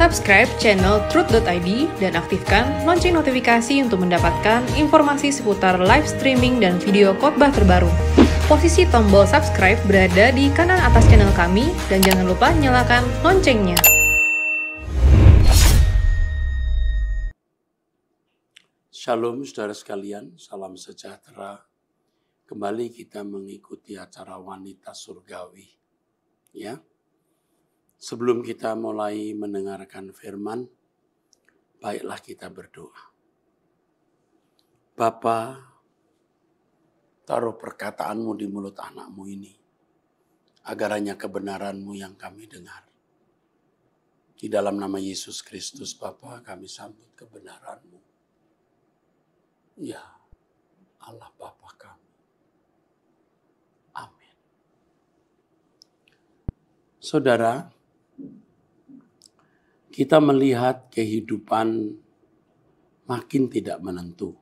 Subscribe channel Truth.id dan aktifkan lonceng notifikasi untuk mendapatkan informasi seputar live streaming dan video khotbah terbaru. Posisi tombol subscribe berada di kanan atas channel kami dan jangan lupa nyalakan loncengnya. Shalom saudara sekalian, salam sejahtera. Kembali kita mengikuti acara Wanita Surgawi. Ya. Sebelum kita mulai mendengarkan firman, baiklah kita berdoa. Bapa, taruh perkataanmu di mulut anakmu ini, agar hanya kebenaranmu yang kami dengar. Di dalam nama Yesus Kristus, Bapa, kami sambut kebenaranmu. Ya, Allah Bapa kami. Amin. Saudara, kita melihat kehidupan makin tidak menentu.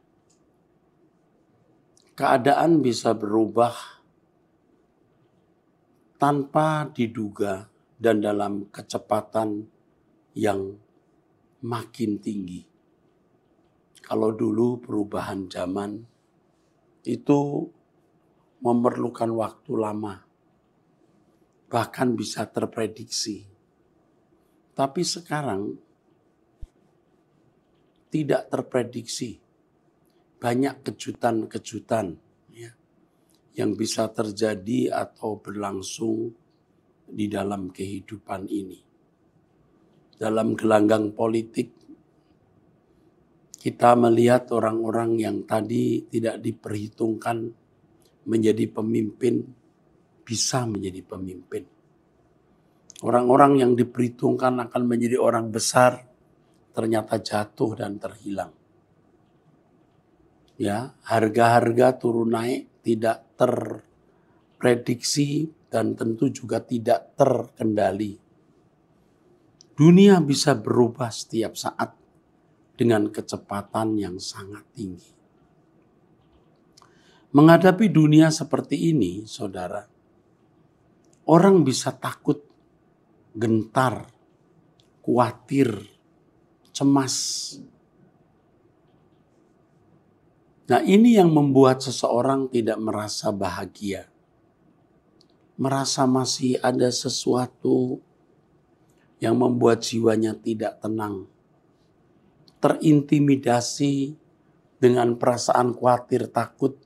Keadaan bisa berubah tanpa diduga dan dalam kecepatan yang makin tinggi. Kalau dulu perubahan zaman itu memerlukan waktu lama, bahkan bisa terprediksi. Tapi sekarang tidak terprediksi. Banyak kejutan-kejutan ya, yang bisa terjadi atau berlangsung di dalam kehidupan ini. Dalam gelanggang politik, kita melihat orang-orang yang tadi tidak diperhitungkan menjadi pemimpin, bisa menjadi pemimpin. Orang-orang yang diperhitungkan akan menjadi orang besar, ternyata jatuh dan terhilang. Ya, harga-harga turun naik tidak terprediksi dan tentu juga tidak terkendali. Dunia bisa berubah setiap saat dengan kecepatan yang sangat tinggi. Menghadapi dunia seperti ini, saudara, orang bisa takut, gentar, khawatir, cemas. Nah, ini yang membuat seseorang tidak merasa bahagia. Merasa masih ada sesuatu yang membuat jiwanya tidak tenang. Terintimidasi dengan perasaan khawatir, takut.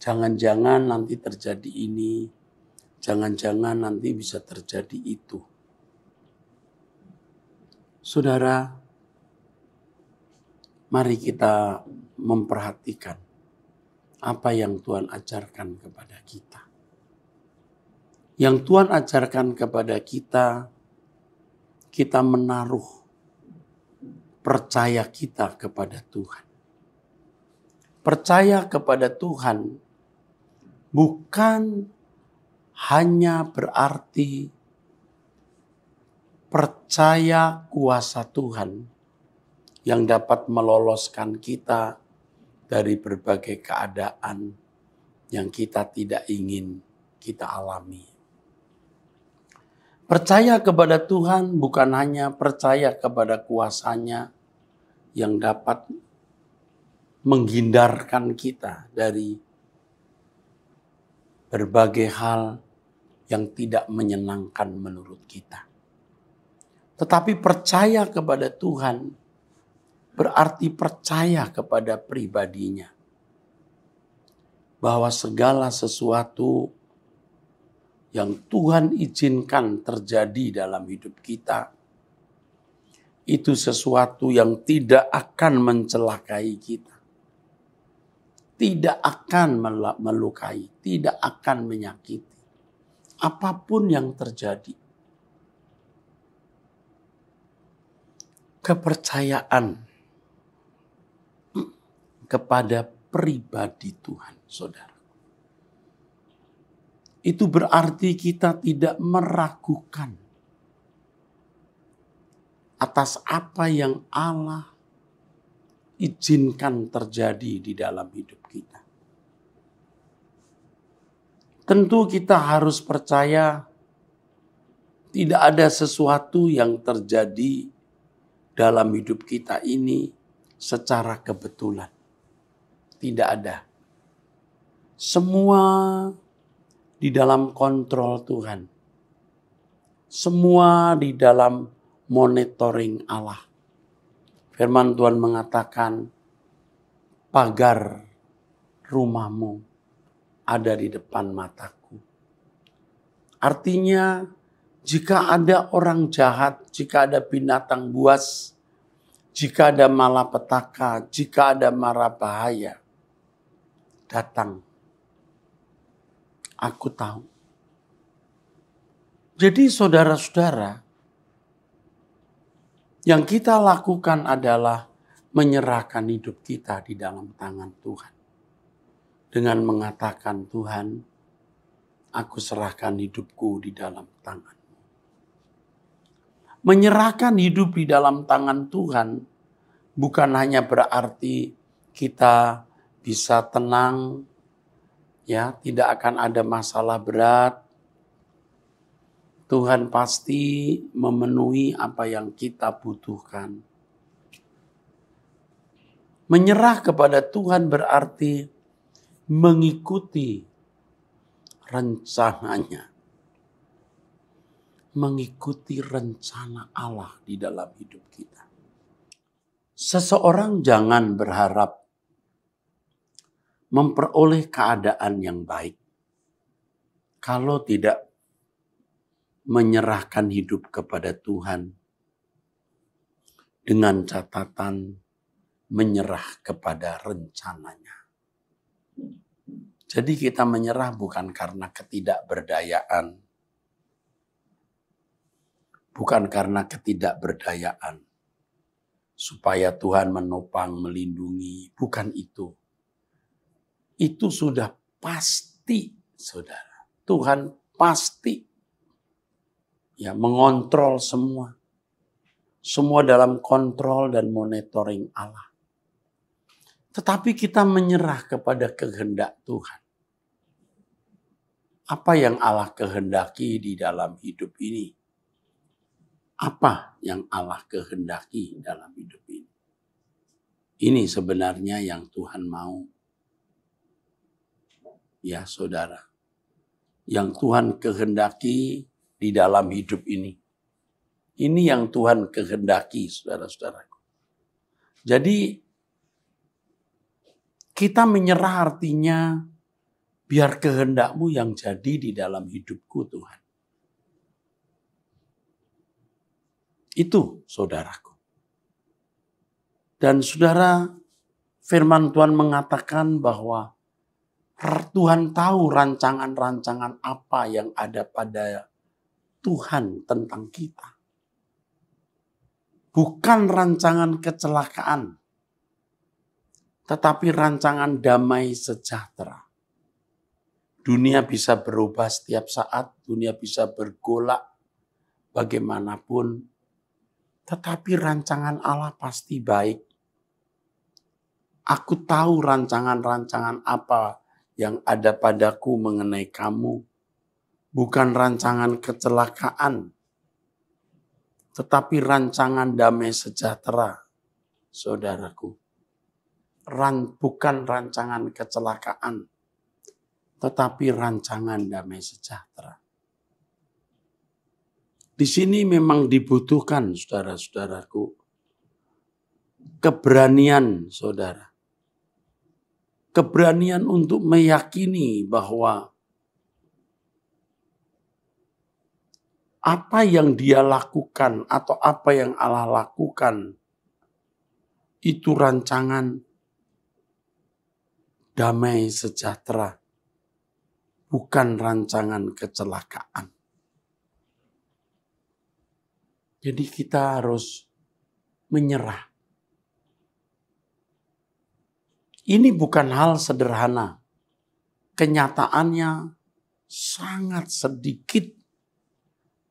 Jangan-jangan nanti terjadi ini. Jangan-jangan nanti bisa terjadi itu. Saudara, mari kita memperhatikan apa yang Tuhan ajarkan kepada kita. Yang Tuhan ajarkan kepada kita, kita menaruh percaya kita kepada Tuhan. Percaya kepada Tuhan bukan hanya berarti percaya kuasa Tuhan yang dapat meloloskan kita dari berbagai keadaan yang kita tidak ingin kita alami. Percaya kepada Tuhan bukan hanya percaya kepada kuasanya yang dapat menghindarkan kita dari berbagai hal yang tidak menyenangkan menurut kita. Tetapi percaya kepada Tuhan berarti percaya kepada pribadinya. Bahwa segala sesuatu yang Tuhan izinkan terjadi dalam hidup kita, itu sesuatu yang tidak akan mencelakai kita. Tidak akan melukai, tidak akan menyakiti. Apapun yang terjadi. Kepercayaan kepada pribadi Tuhan, saudara. Itu berarti kita tidak meragukan atas apa yang Allah izinkan terjadi di dalam hidup kita. Tentu kita harus percaya tidak ada sesuatu yang terjadi dalam hidup kita ini secara kebetulan. Tidak ada. Semua di dalam kontrol Tuhan. Semua di dalam monitoring Allah. Firman Tuhan mengatakan, pagar rumahmu ada di depan mataku. Artinya, jika ada orang jahat, jika ada binatang buas, jika ada malapetaka, jika ada mara bahaya, datang. Aku tahu. Jadi saudara-saudara, yang kita lakukan adalah menyerahkan hidup kita di dalam tangan Tuhan. Dengan mengatakan, Tuhan, aku serahkan hidupku di dalam tangan-Mu. Menyerahkan hidup di dalam tangan Tuhan bukan hanya berarti kita bisa tenang, ya, tidak akan ada masalah berat. Tuhan pasti memenuhi apa yang kita butuhkan. Menyerah kepada Tuhan berarti mengikuti rencananya. Mengikuti rencana Allah di dalam hidup kita. Seseorang jangan berharap memperoleh keadaan yang baik kalau tidak menyerahkan hidup kepada Tuhan dengan catatan menyerah kepada rencananya. Jadi kita menyerah bukan karena ketidakberdayaan. Bukan karena ketidakberdayaan. Supaya Tuhan menopang, melindungi. Bukan itu. Itu sudah pasti, saudara. Tuhan pasti mengontrol semua. Semua dalam kontrol dan monitoring Allah. Tetapi kita menyerah kepada kehendak Tuhan. Apa yang Allah kehendaki di dalam hidup ini? Apa yang Allah kehendaki dalam hidup ini? Ini sebenarnya yang Tuhan mau. Ya saudara. Yang Tuhan kehendaki di dalam hidup ini. Ini yang Tuhan kehendaki, saudara-saudaraku. Jadi, kita menyerah artinya, biar kehendak-Mu yang jadi di dalam hidupku, Tuhan. Itu, saudaraku. Dan saudara, firman Tuhan mengatakan bahwa Tuhan tahu rancangan-rancangan apa yang ada pada Tuhan tentang kita. Bukan rancangan kecelakaan, tetapi rancangan damai sejahtera. Dunia bisa berubah setiap saat, dunia bisa bergolak bagaimanapun, tetapi rancangan Allah pasti baik. Aku tahu rancangan-rancangan apa yang ada padaku mengenai kamu. Bukan rancangan kecelakaan, tetapi rancangan damai sejahtera, saudaraku. Bukan rancangan kecelakaan, tetapi rancangan damai sejahtera. Di sini memang dibutuhkan, saudara-saudaraku, keberanian, saudara. Keberanian untuk meyakini bahwa apa yang Dia lakukan atau apa yang Allah lakukan itu rancangan damai sejahtera, bukan rancangan kecelakaan. Jadi kita harus menyerah. Ini bukan hal sederhana. Kenyataannya sangat sedikit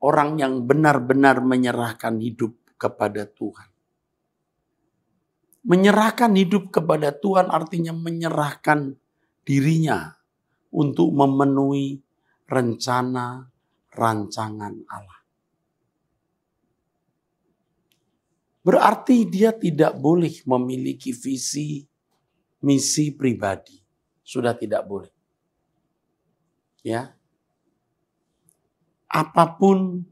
orang yang benar-benar menyerahkan hidup kepada Tuhan. Menyerahkan hidup kepada Tuhan artinya menyerahkan dirinya untuk memenuhi rencana, rancangan Allah. Berarti dia tidak boleh memiliki visi, misi pribadi. Sudah tidak boleh. Ya. Apapun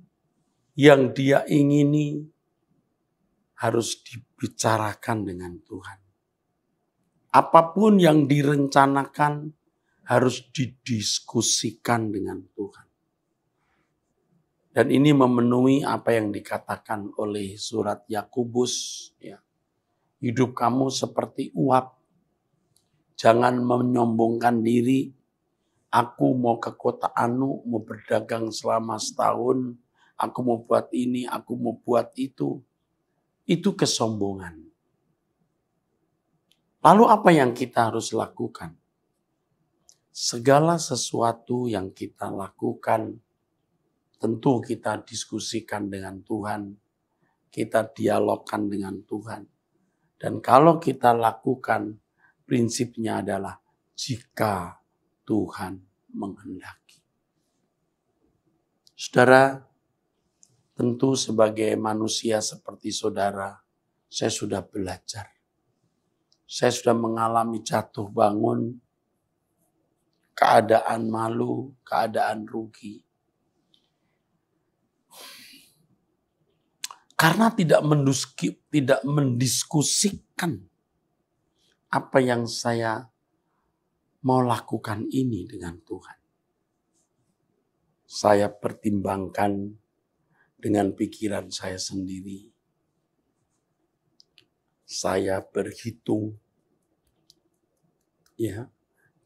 yang dia ingini harus dibicarakan dengan Tuhan. Apapun yang direncanakan harus didiskusikan dengan Tuhan. Dan ini memenuhi apa yang dikatakan oleh surat Yakobus. Ya. Hidup kamu seperti uap. Jangan menyombongkan diri. Aku mau ke kota Anu, mau berdagang selama setahun. Aku mau buat ini, aku mau buat itu. Itu kesombongan. Lalu apa yang kita harus lakukan? Segala sesuatu yang kita lakukan, tentu kita diskusikan dengan Tuhan, kita dialogkan dengan Tuhan. Dan kalau kita lakukan, prinsipnya adalah jika Tuhan menghendaki. Saudara, tentu sebagai manusia seperti saudara, saya sudah belajar. Saya sudah mengalami jatuh bangun, keadaan malu, keadaan rugi. Karena tidak mendiskusikan apa yang saya mau lakukan ini dengan Tuhan. Saya pertimbangkan dengan pikiran saya sendiri. Saya berhitung, ya,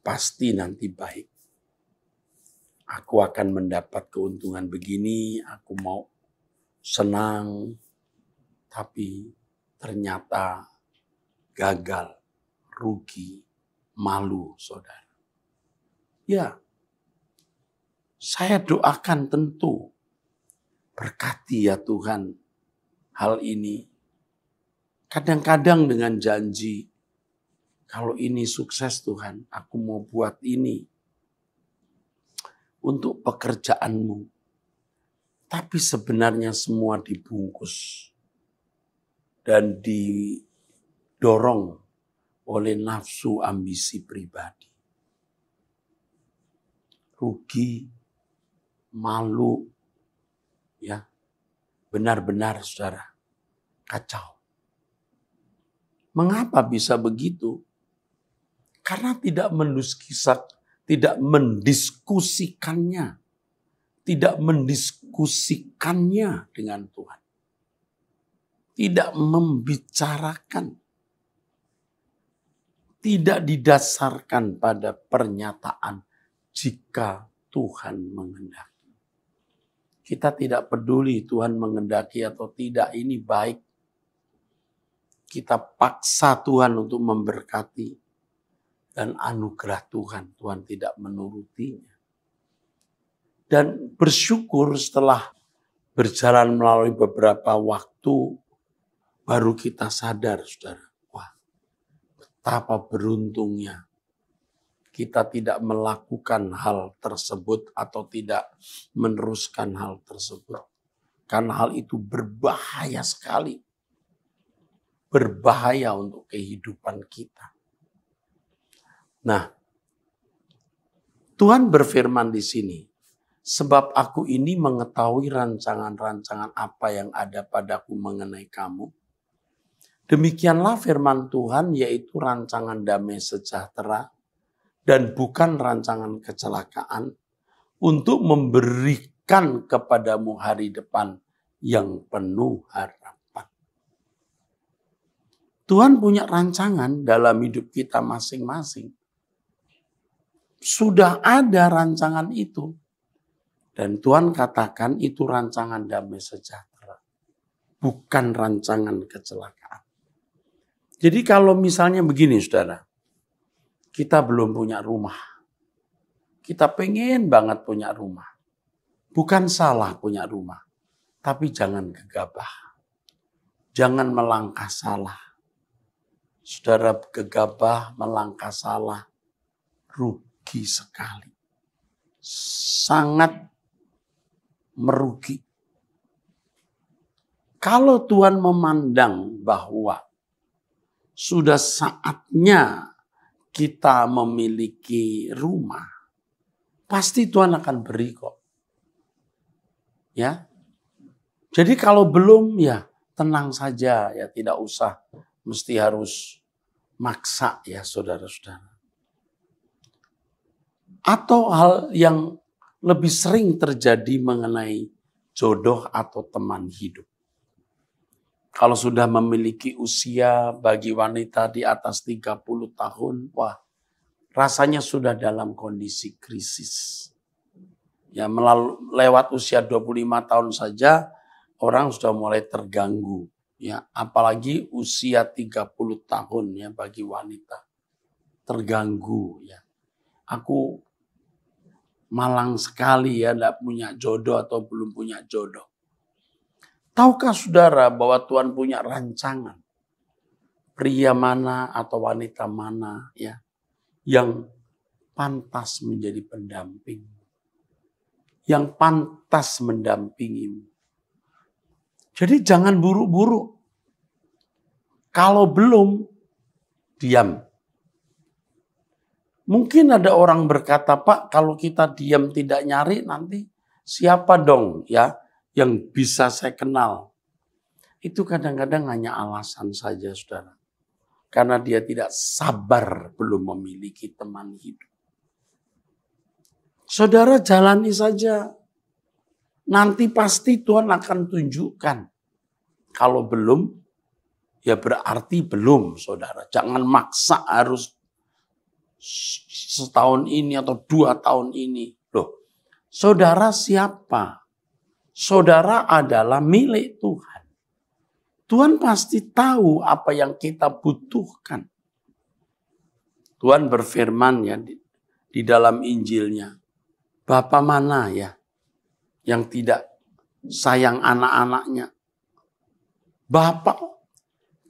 pasti nanti baik. Aku akan mendapat keuntungan begini, aku mau senang, tapi ternyata gagal, rugi, malu, saudara. Ya, saya doakan tentu, berkati ya Tuhan hal ini. Kadang-kadang dengan janji, kalau ini sukses Tuhan, aku mau buat ini untuk pekerjaan-Mu. Tapi sebenarnya semua dibungkus dan didorong oleh nafsu ambisi pribadi. Rugi, malu, ya, benar-benar saudara, kacau. Mengapa bisa begitu? Karena tidak mendiskusikannya. Tidak mendiskusikannya dengan Tuhan. Tidak membicarakan. Tidak didasarkan pada pernyataan jika Tuhan menghendaki. Kita tidak peduli Tuhan menghendaki atau tidak, ini baik. Kita paksa Tuhan untuk memberkati. Dan anugerah Tuhan tidak menurutinya. Dan bersyukur setelah berjalan melalui beberapa waktu, baru kita sadar, saudara. Wah, betapa beruntungnya kita tidak melakukan hal tersebut atau tidak meneruskan hal tersebut. Karena hal itu berbahaya sekali. Berbahaya untuk kehidupan kita. Nah, Tuhan berfirman di sini, sebab aku ini mengetahui rancangan-rancangan apa yang ada padaku mengenai kamu. Demikianlah firman Tuhan, yaitu rancangan damai sejahtera dan bukan rancangan kecelakaan, untuk memberikan kepadamu hari depan yang penuh harapan. Tuhan punya rancangan dalam hidup kita masing-masing. Sudah ada rancangan itu. Dan Tuhan katakan itu rancangan damai sejahtera. Bukan rancangan kecelakaan. Jadi kalau misalnya begini saudara. Kita belum punya rumah. Kita pengen banget punya rumah. Bukan salah punya rumah. Tapi jangan gegabah. Jangan melangkah salah. Saudara gegabah, melangkah salah. Rugi sekali. Sangat merugi. Kalau Tuhan memandang bahwa sudah saatnya kita memiliki rumah, pasti Tuhan akan beri kok. Ya. Jadi kalau belum, ya tenang saja, ya tidak usah mesti harus maksa ya saudara-saudara. Atau hal yang lebih sering terjadi mengenai jodoh atau teman hidup. Kalau sudah memiliki usia bagi wanita di atas 30 tahun, wah rasanya sudah dalam kondisi krisis. Ya lewat usia 25 tahun saja orang sudah mulai terganggu. Ya, apalagi usia 30 tahun ya bagi wanita. Terganggu ya. Aku malang sekali ya tidak punya jodoh atau belum punya jodoh. Tahukah saudara bahwa Tuhan punya rancangan? Pria mana atau wanita mana ya yang pantas menjadi pendamping. Yang pantas mendampingimu. Jadi jangan buru-buru. Kalau belum, diam. Mungkin ada orang berkata, Pak, kalau kita diam tidak nyari nanti siapa dong ya yang bisa saya kenal. Itu kadang-kadang hanya alasan saja, saudara. Karena dia tidak sabar belum memiliki teman hidup. Saudara jalani saja. Nanti pasti Tuhan akan tunjukkan. Kalau belum, ya berarti belum, saudara. Jangan maksa harus setahun ini atau 2 tahun ini. Loh, saudara siapa? Saudara adalah milik Tuhan. Tuhan pasti tahu apa yang kita butuhkan. Tuhan berfirman ya di dalam Injilnya. Bapa mana ya yang tidak sayang anak-anaknya? Bapak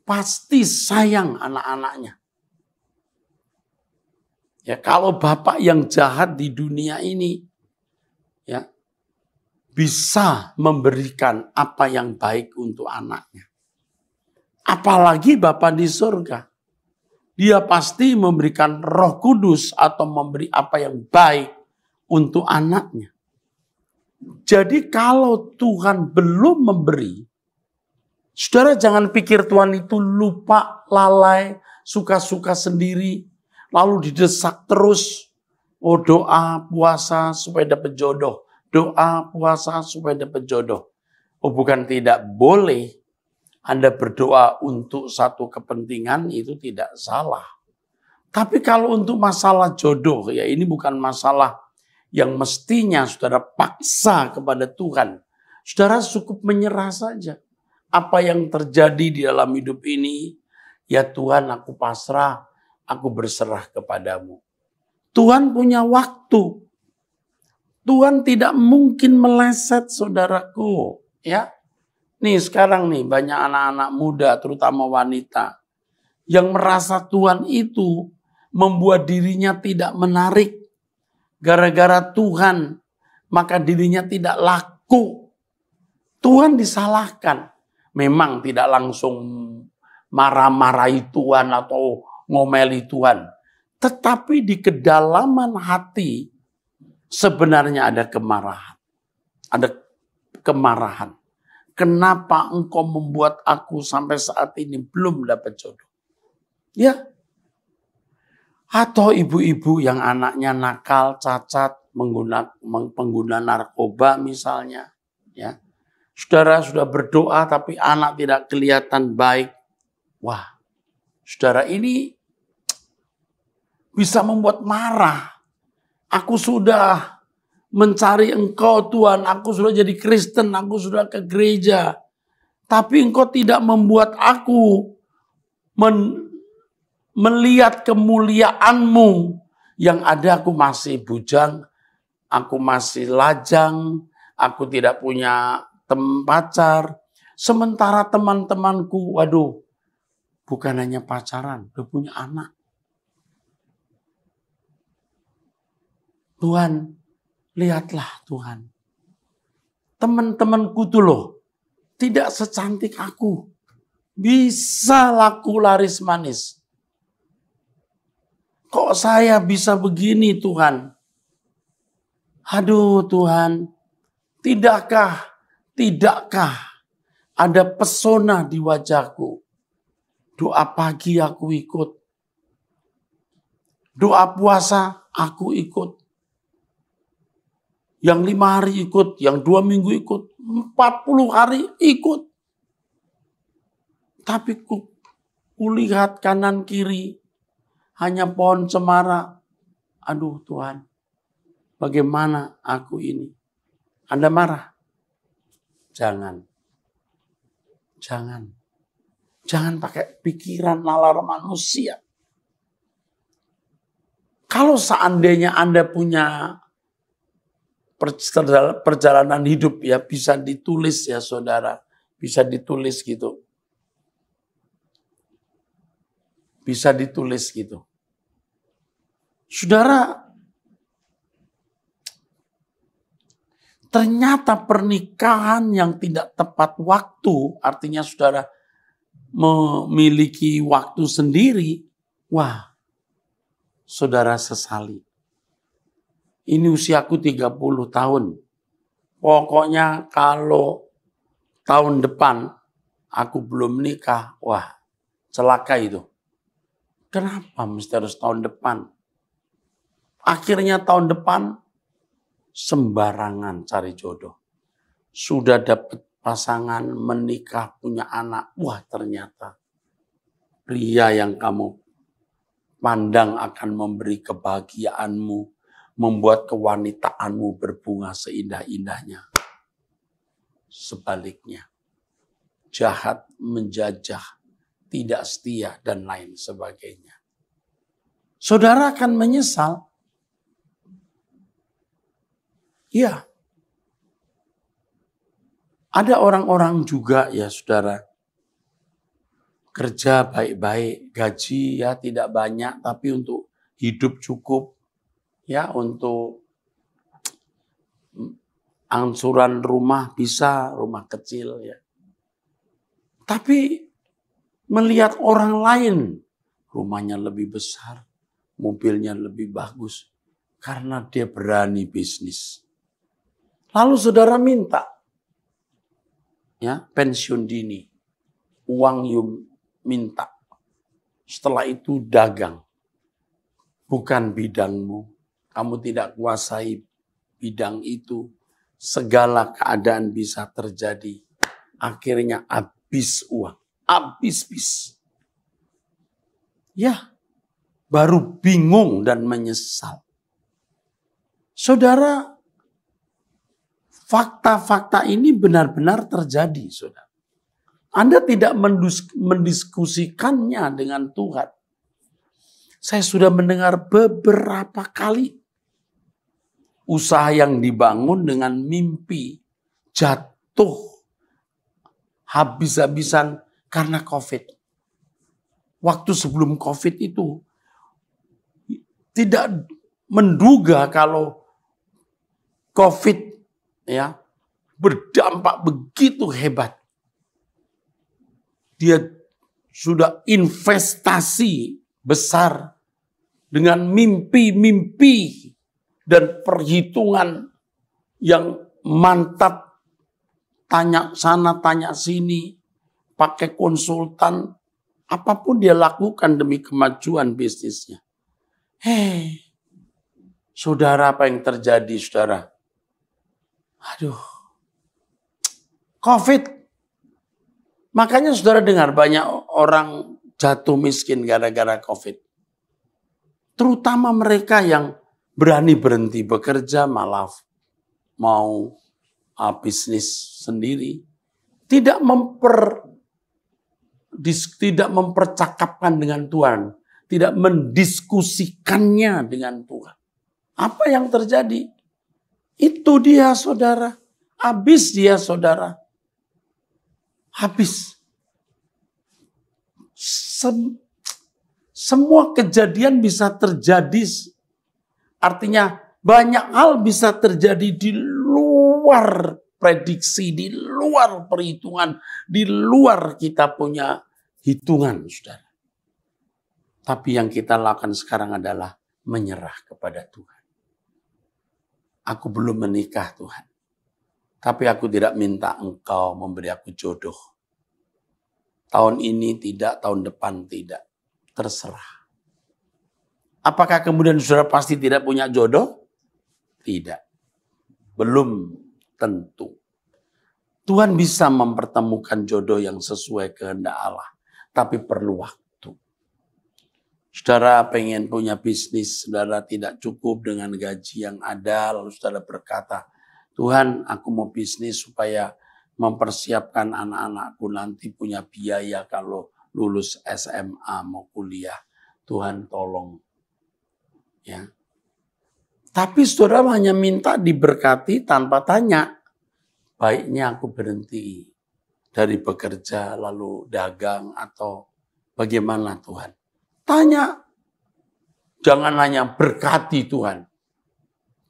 pasti sayang anak-anaknya. Ya, kalau bapak yang jahat di dunia ini ya bisa memberikan apa yang baik untuk anaknya. Apalagi Bapa di surga. Dia pasti memberikan Roh Kudus atau memberi apa yang baik untuk anaknya. Jadi kalau Tuhan belum memberi, saudara jangan pikir Tuhan itu lupa, lalai, suka-suka sendiri, lalu didesak terus. Oh, doa, puasa supaya dapat jodoh. Doa, puasa supaya dapat jodoh. Oh, bukan tidak boleh Anda berdoa untuk satu kepentingan, itu tidak salah. Tapi kalau untuk masalah jodoh, ya ini bukan masalah yang mestinya saudara paksa kepada Tuhan. Saudara cukup menyerah saja. Apa yang terjadi di dalam hidup ini, ya Tuhan aku pasrah, aku berserah kepadamu. Tuhan punya waktu. Tuhan tidak mungkin meleset saudaraku. Ya, nih sekarang nih banyak anak-anak muda terutama wanita yang merasa Tuhan itu membuat dirinya tidak menarik. Gara-gara Tuhan maka dirinya tidak laku. Tuhan disalahkan. Memang tidak langsung marah-marahi Tuhan atau ngomeli Tuhan. Tetapi di kedalaman hati sebenarnya ada kemarahan. Ada kemarahan. Kenapa engkau membuat aku sampai saat ini belum dapat jodoh? Ya. Atau ibu-ibu yang anaknya nakal, cacat, pengguna narkoba misalnya. Ya. Saudara sudah berdoa tapi anak tidak kelihatan baik. Wah, saudara ini bisa membuat marah. Aku sudah mencari engkau Tuhan, aku sudah jadi Kristen, aku sudah ke gereja. Tapi engkau tidak membuat aku melihat kemuliaan-Mu. Yang ada aku masih bujang, aku masih lajang, aku tidak punya pacar. Sementara teman-temanku, waduh, bukan hanya pacaran, udah punya anak. Tuhan, lihatlah Tuhan. Teman-temanku tuh loh, tidak secantik aku. Bisa laku laris manis. Kok saya bisa begini Tuhan? Aduh Tuhan, tidakkah ada pesona di wajahku? Doa pagi aku ikut. Doa puasa aku ikut. Yang 5 hari ikut, yang 2 minggu ikut, 40 hari ikut. Tapi kulihat kanan kiri, hanya pohon cemara. Aduh Tuhan, bagaimana aku ini? Anda marah? Jangan. Jangan pakai pikiran nalar manusia. Kalau seandainya Anda punya perjalanan hidup ya, bisa ditulis ya saudara. Bisa ditulis gitu. Bisa ditulis gitu. Saudara, ternyata pernikahan yang tidak tepat waktu, artinya saudara memiliki waktu sendiri, wah, saudara sesali. Ini usiaku 30 tahun. Pokoknya kalau tahun depan aku belum nikah, wah, celaka itu. Kenapa mesti harus tahun depan? Akhirnya tahun depan sembarangan cari jodoh. Sudah dapat pasangan, menikah, punya anak. Wah, ternyata pria yang kamu pandang akan memberi kebahagiaanmu, membuat kewanitaanmu berbunga seindah-indahnya. Sebaliknya, jahat, menjajah, tidak setia, dan lain sebagainya. Saudara akan menyesal. Ya. Ada orang-orang juga ya saudara. Kerja baik-baik, gaji ya tidak banyak, tapi untuk hidup cukup. Ya, untuk angsuran rumah bisa, rumah kecil ya. Tapi melihat orang lain, rumahnya lebih besar, mobilnya lebih bagus, karena dia berani bisnis. Lalu saudara minta, ya pensiun dini, uang minta. Setelah itu dagang, bukan bidangmu, kamu tidak kuasai bidang itu, segala keadaan bisa terjadi. Akhirnya habis uang. Habis. Ya, baru bingung dan menyesal. Saudara, fakta-fakta ini benar-benar terjadi, saudara. Anda tidak mendiskusikannya dengan Tuhan. Saya sudah mendengar beberapa kali usaha yang dibangun dengan mimpi jatuh habis-habisan karena COVID. Waktu sebelum COVID itu tidak menduga kalau COVID ya berdampak begitu hebat. Dia sudah investasi besar dengan mimpi-mimpi dan perhitungan yang mantap, tanya sana, tanya sini, pakai konsultan, apapun dia lakukan demi kemajuan bisnisnya. Saudara, apa yang terjadi, saudara? Aduh, COVID. Makanya saudara dengar banyak orang jatuh miskin gara-gara COVID. Terutama mereka yang berani berhenti bekerja, malah mau bisnis sendiri. Tidak mempercakapkan dengan Tuhan. Tidak mendiskusikannya dengan Tuhan. Apa yang terjadi? Itu dia saudara. Habis dia saudara. Habis. Semua kejadian bisa terjadi. Artinya banyak hal bisa terjadi di luar prediksi, di luar perhitungan, di luar kita punya hitungan, saudara. Tapi yang kita lakukan sekarang adalah menyerah kepada Tuhan. Aku belum menikah, Tuhan. Tapi aku tidak minta Engkau memberi aku jodoh. Tahun ini tidak, tahun depan tidak. Terserah. Apakah kemudian saudara pasti tidak punya jodoh? Tidak. Belum tentu. Tuhan bisa mempertemukan jodoh yang sesuai kehendak Allah. Tapi perlu waktu. Saudara pengen punya bisnis, saudara tidak cukup dengan gaji yang ada. Lalu saudara berkata, Tuhan aku mau bisnis supaya mempersiapkan anak-anakku nanti punya biaya kalau lulus SMA mau kuliah. Tuhan tolong. Ya. Tapi saudara hanya minta diberkati tanpa tanya. Baiknya aku berhenti dari bekerja lalu dagang atau bagaimana Tuhan? Tanya. Jangan hanya berkati Tuhan.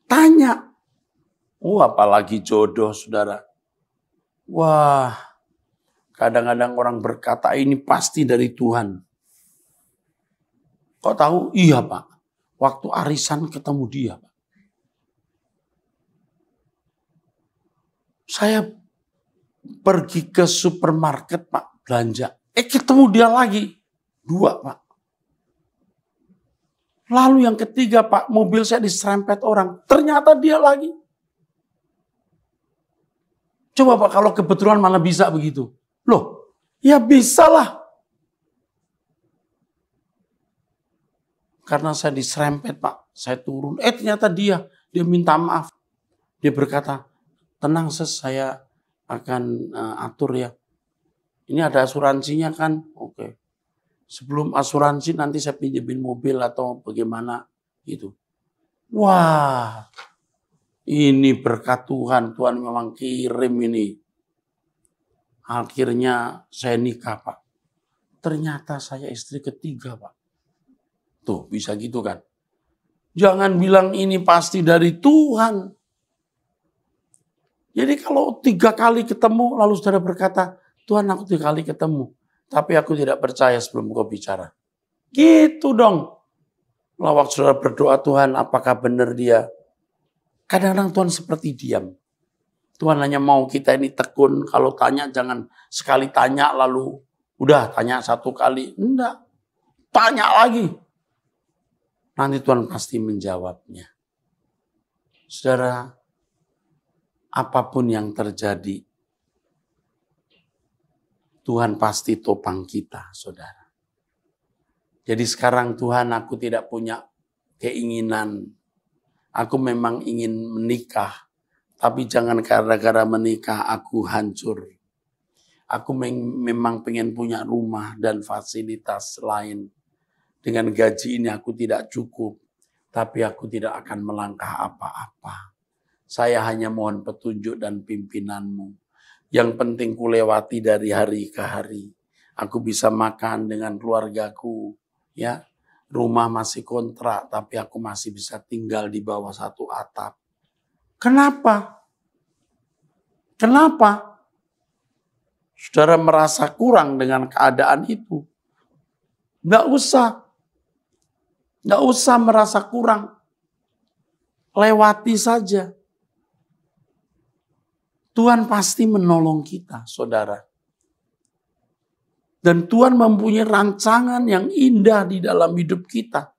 Tanya. Apalagi jodoh saudara. Wah, kadang-kadang orang berkata ini pasti dari Tuhan. Kok tahu? Iya Pak. Waktu arisan ketemu dia Pak. Saya pergi ke supermarket Pak, belanja. Ketemu dia lagi. 2 Pak. Lalu yang ketiga Pak, mobil saya diserempet orang. Ternyata dia lagi. Coba Pak, kalau kebetulan mana bisa begitu? Loh, ya bisa lah. Karena saya diserempet Pak, saya turun. Ternyata dia minta maaf. Dia berkata, tenang saya akan atur ya. Ini ada asuransinya kan? Oke. Sebelum asuransi nanti saya pinjemin mobil atau bagaimana gitu. Wah, ini berkat Tuhan. Tuhan memang kirim ini. Akhirnya saya nikah Pak. Ternyata saya istri ketiga Pak. Tuh bisa gitu kan. Jangan bilang ini pasti dari Tuhan. Jadi kalau 3 kali ketemu lalu saudara berkata, Tuhan aku 3 kali ketemu. Tapi aku tidak percaya sebelum kau bicara. Gitu dong. Lawak saudara berdoa Tuhan apakah benar dia. Kadang-kadang Tuhan seperti diam. Tuhan hanya mau kita ini tekun. Kalau tanya jangan sekali tanya lalu udah tanya 1 kali. Enggak. Tanya lagi. Nanti Tuhan pasti menjawabnya. Saudara, apapun yang terjadi, Tuhan pasti topang kita, saudara. Jadi sekarang Tuhan aku tidak punya keinginan. Aku memang ingin menikah. Tapi jangan gara-gara menikah aku hancur. Aku memang pengen punya rumah dan fasilitas lain. Dengan gaji ini aku tidak cukup. Tapi aku tidak akan melangkah apa-apa. Saya hanya mohon petunjuk dan pimpinanmu. Yang penting ku lewati dari hari ke hari. Aku bisa makan dengan keluargaku. Ya, rumah masih kontrak, tapi aku masih bisa tinggal di bawah 1 atap. Kenapa? Kenapa? Saudara merasa kurang dengan keadaan itu. Nggak usah. Nggak usah merasa kurang. Lewati saja. Tuhan pasti menolong kita, saudara. Dan Tuhan mempunyai rancangan yang indah di dalam hidup kita.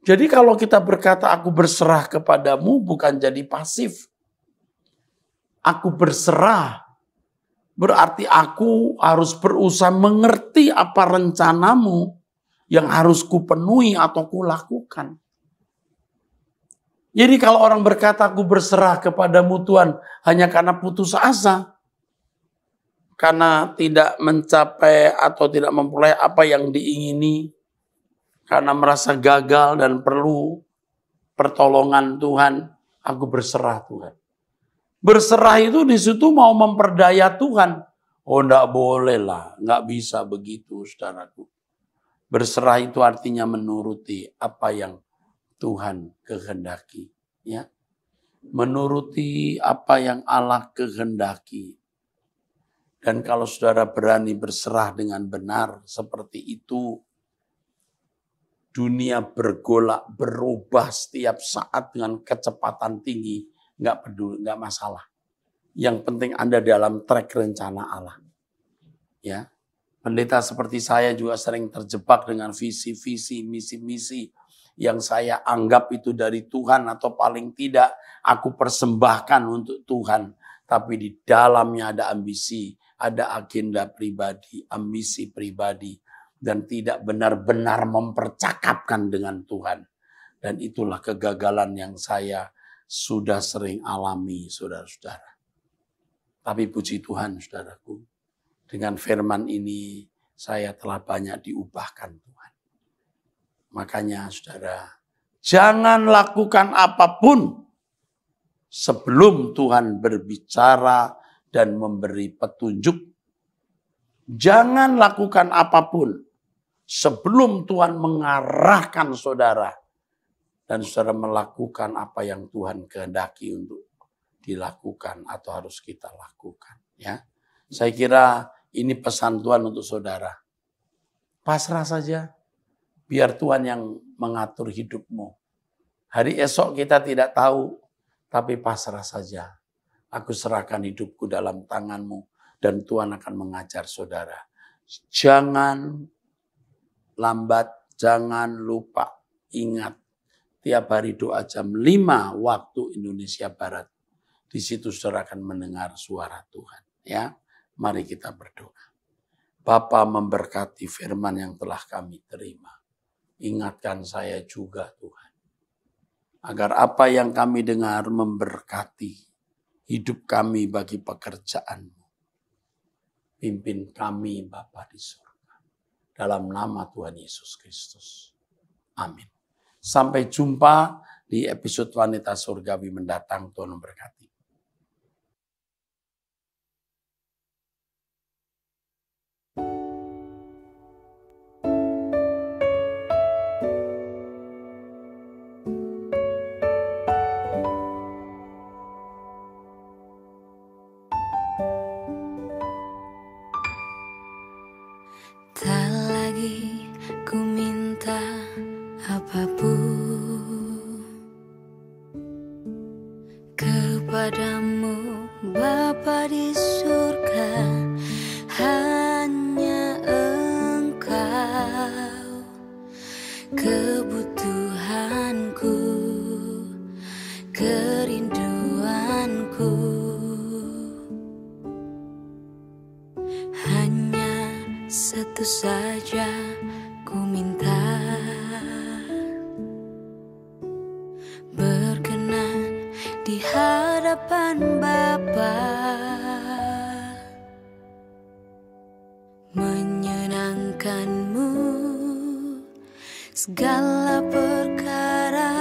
Jadi kalau kita berkata, aku berserah kepadamu, bukan jadi pasif. Aku berserah. Berarti aku harus berusaha mengerti apa rencanamu yang harus kupenuhi atau kulakukan. Jadi kalau orang berkata aku berserah kepadamu Tuhan hanya karena putus asa, karena tidak mencapai atau tidak memperoleh apa yang diingini, karena merasa gagal dan perlu pertolongan Tuhan, aku berserah Tuhan. Berserah itu di situ mau memperdaya Tuhan. Oh enggak boleh lah, enggak bisa begitu saudaraku. Berserah itu artinya menuruti apa yang Tuhan kehendaki, ya. menuruti apa yang Allah kehendaki. Dan kalau saudara berani berserah dengan benar seperti itu, dunia bergolak, berubah setiap saat dengan kecepatan tinggi, nggak peduli, nggak masalah. Yang penting Anda dalam track rencana Allah. Ya, pendeta seperti saya juga sering terjebak dengan visi-visi, misi-misi yang saya anggap itu dari Tuhan atau paling tidak aku persembahkan untuk Tuhan. Tapi di dalamnya ada ambisi, ada agenda pribadi, ambisi pribadi, dan tidak benar-benar mempercakapkan dengan Tuhan. Dan itulah kegagalan yang saya sudah sering alami, saudara-saudara. Tapi puji Tuhan, saudaraku, dengan firman ini saya telah banyak diubahkan Tuhan. Makanya saudara, jangan lakukan apapun sebelum Tuhan berbicara dan memberi petunjuk. Jangan lakukan apapun sebelum Tuhan mengarahkan saudara. Dan saudara melakukan apa yang Tuhan kehendaki untuk dilakukan atau harus kita lakukan. Ya, saya kira ini pesan Tuhan untuk saudara. Pasrah saja, biar Tuhan yang mengatur hidupmu. Hari esok kita tidak tahu, tapi pasrah saja. Aku serahkan hidupku dalam tanganmu dan Tuhan akan mengajar saudara. Jangan lambat, jangan lupa. Ingat, tiap hari doa jam 5 waktu Indonesia Barat. Di situ saudara akan mendengar suara Tuhan. Ya, mari kita berdoa. Bapa memberkati firman yang telah kami terima. Ingatkan saya juga Tuhan. Agar apa yang kami dengar memberkati hidup kami bagi pekerjaan-Mu. Pimpin kami Bapa di surga. Dalam nama Tuhan Yesus Kristus. Amin. Sampai jumpa di episode Wanita Surgawi mendatang. Tuhan memberkati. Tak lagi ku minta apapun kepadamu Bapa di surga, hanya Engkau kebutuhanku, kerinduanku. Hanya satu saja ku minta, berkenan di hadapan Bapa, menyenangkan-Mu segala perkara.